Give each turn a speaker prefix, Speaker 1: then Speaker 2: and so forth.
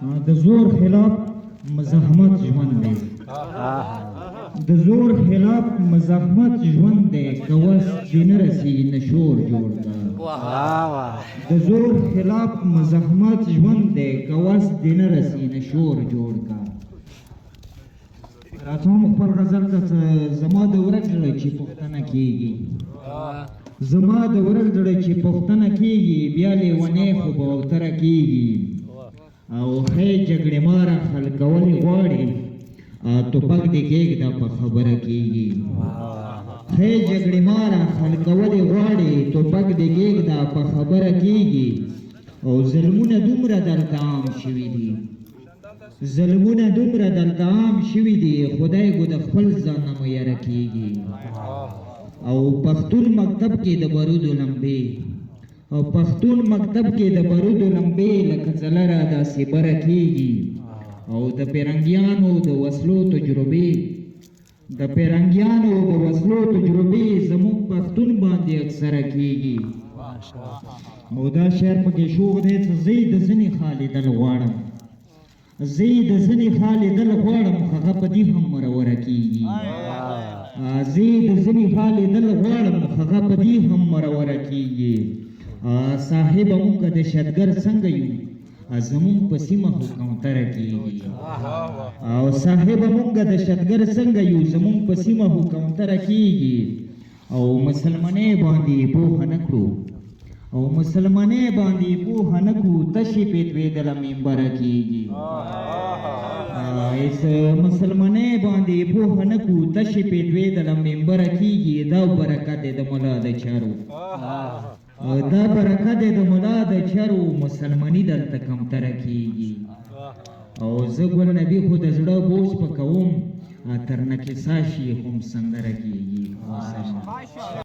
Speaker 1: د زور خلاف مزاحمت ژوند دی د زور خلاف مزاحمت ژوند دی که وس دې نه رسي نه شور جوړ کا د زور خلاف مزاحمت ژوند دی که وس دې نه رسي نه شور جوړ کا راځم خپل غزل ته زما د ورځ زړه چې پوښتنه کېږي زما د ورځ زړه چې پوښتنه کېږي بیا لیونی خو به اوتره کېږي او ښې جګړې ماره حل کولې غواړي ټوپک دې کېږده په خبره کېږي ښې جګړې ماره حل کولې غواړي ټوپک دې کېږده په خبره کېږي او ظلمونه دومره دلته عام شوي دي ظلمونه دومره دلته عام شوي دي خدای ګو د خپل ځان نه مو یره کېږي او پښتون مکتب کې د بارودو لمبې او پښتون مکتب کې د بارودو لمبې لکه ځله را داسې بره کېږي او د پیرنګیانو د وسلو تجربې د پیرنګیانو د وسلو تجربې زموږ پښتون باندې اکثره کېږي او دا شعر پکې شوق دی چې زه د ځینې خالیدل غواړم زه د ځینې خالیدل غواړم هغه په دې هم مروره کېږي زه د ځینې خالیدل غواړم هغه په دې هم مروره کېږي صاحب مونږ د شتګر څنګه یو زمونږ په سیمه خو کوتره کېږي او صاحب مونږ د شتګر څنګه یو زمونږ په سیمه خو کوتره کېږي او مسلمانې باندې پوهه نه کړو او مسلمانې باندې پوهه نه کړو تشې پیتوېدله ممبره کېږي ایس مسلمانې باندې پوهه نه کړو تشې پیتوېدله ممبره کېږي دا برکت دی د ملا د چارو دا برکت دی د ملا د چارو مسلماني دلته کمتره کېږي او زه ګل نبي خو د زړه بوج په کوم تر نکسا شي هم سندره کېږي